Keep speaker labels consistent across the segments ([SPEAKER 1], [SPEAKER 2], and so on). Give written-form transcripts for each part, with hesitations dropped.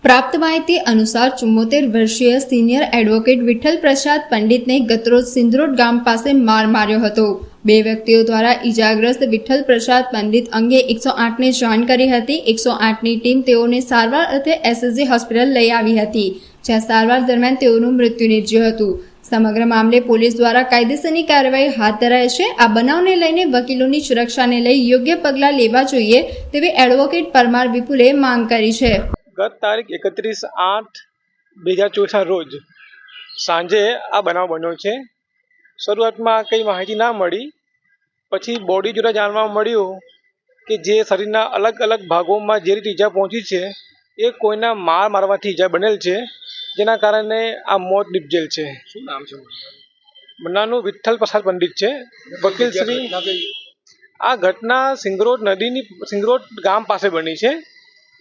[SPEAKER 1] प्राप्त माहिती अनुसार 74 वर्षीय सीनियर एडवोकेट विठ्ठल प्रसाद पंडित ने गतरोज सिंदरोड गाम पासे मार मार्यो हतो। બે વ્યક્તિઓ દ્વારા ઈજાગ્રસ્ત વિઠ્ઠલ પ્રસાદ પંડિત અંગે 108 ને જાણ કરી હતી। 108 ની ટીમ તેઓને સારવાર અર્થે એસએસજી હોસ્પિટલ લઈ આવી હતી, જ્યાં સારવાર દરમિયાન તેઓનું મૃત્યુ નિપજ્યું હતું। સમગ્ર મામલે પોલીસ દ્વારા કાયદેસરની કાર્યવાહી હાથ ધરાઈ છે। આ બનાવને લઈને વકીલોની સુરક્ષાને લઈ યોગ્ય પગલાં લેવા જોઈએ તેવી એડવોકેટ પરમાર વિપુલે માંગ કરી છે।
[SPEAKER 2] ગત તારીખ 31/8/2024 રોજ સાંજે આ બનાવ બન્યો છે। શરૂઆતમાં કંઈ માહિતી ના મળી, પછી બોડી જોડે જાણવા મળ્યું કે જે શરીરના અલગ અલગ ભાગોમાં જે રીતે ઈજા પહોંચી છે એ કોઈના મારવાથી ઈજા બનેલ છે, જેના કારણે આ મોત નિપજેલ છે।
[SPEAKER 3] શું નામ છે?
[SPEAKER 2] નાનું વિઠ્ઠલ પ્રસાદ પંડિત છે, વકીલ શ્રી। આ ઘટના સિંગરોડ ગામ પાસે બની છે।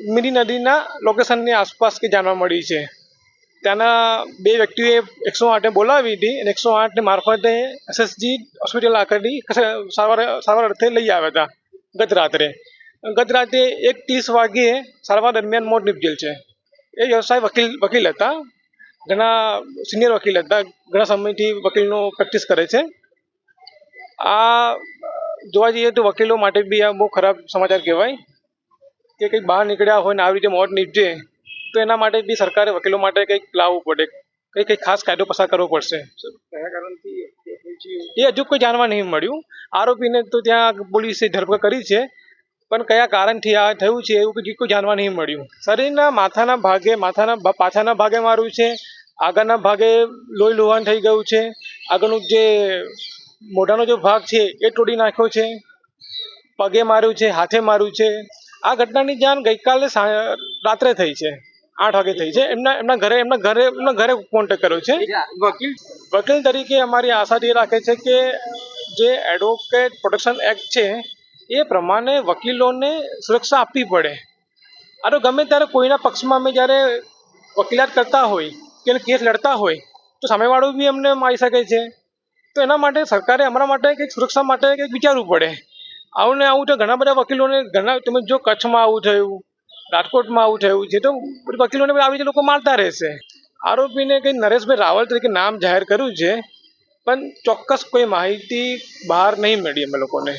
[SPEAKER 2] મીરી નદીના લોકેશનની આસપાસ કે જાણવા મળી છે। ત્યાંના બે વ્યક્તિઓએ 108 બોલાવી હતી અને 108 મારફતે એસએસજી હોસ્પિટલ આકડી સારવાર અર્થે લઈ આવ્યા હતા ગત રાત્રે 1:30 વાગ્યે સારવાર દરમિયાન મોત નિપજેલ છે। એ વ્યવસાય વકીલ હતા, ઘણા સિનિયર વકીલ હતા, ઘણા સમયથી વકીલનો પ્રેક્ટિસ કરે છે। આ જોવા જઈએ તો વકીલો માટે બી આ બહુ ખરાબ સમાચાર કહેવાય કે કંઈક બહાર નીકળ્યા હોય ને આવી રીતે મોત નીપજે, તો એના માટે બી સરકારે વકીલો માટે કંઈક લાવવું પડે, કંઈક ખાસ કાયદો પસાર કરવો પડશે।
[SPEAKER 3] કયા કારણથી
[SPEAKER 2] એ હજુ કોઈ જાણવા નહીં મળ્યું। આરોપીને તો ત્યાં પોલીસે ધરપકડ કરી છે, પણ કયા કારણથી આ થયું છે એવું કોઈ જાણવા નહીં મળ્યું। શરીરના માથાના પાછળના ભાગે માર્યું છે, આગળના ભાગે લોહી લુહાણ થઈ ગયું છે, આગળનું જે મોઢાનો જે ભાગ છે એ તોડી નાખ્યો છે, પગે માર્યું છે, હાથે માર્યું છે। આ ઘટનાની જાણ ગઈકાલે રાત્રે થઈ છે, 8 વાગે થઈ છે। એમના ઘરે કોન્ટેક્ટ કર્યો છે। વકીલ તરીકે અમારી આશા એ રાખે છે કે જે એડવોકેટ પ્રોટેક્શન એક્ટ છે એ પ્રમાણે વકીલોને સુરક્ષા આપવી પડે। આ તો ગમે ત્યારે કોઈના પક્ષમાં અમે જ્યારે વકીલાત કરતા હોય કે કેસ લડતા હોય તો સામેવાળો બી અમને મારી શકે છે, તો એના માટે સરકારે અમારા માટે કંઈક સુરક્ષા માટે કંઈક વિચારવું પડે। આવું ને આવું તો ઘણા બધા વકીલોને તમે જો કચ્છમાં આવું થયું, રાજકોટમાં આવું થયું છે, તો વકીલોને આવી રીતે લોકો મારતા રહેશે। આરોપીને કંઈ નરેશભાઈ રાવલ તરીકે નામ જાહેર કર્યું છે, પણ ચોક્કસ કોઈ માહિતી બહાર નહીં મળી અમે લોકોને।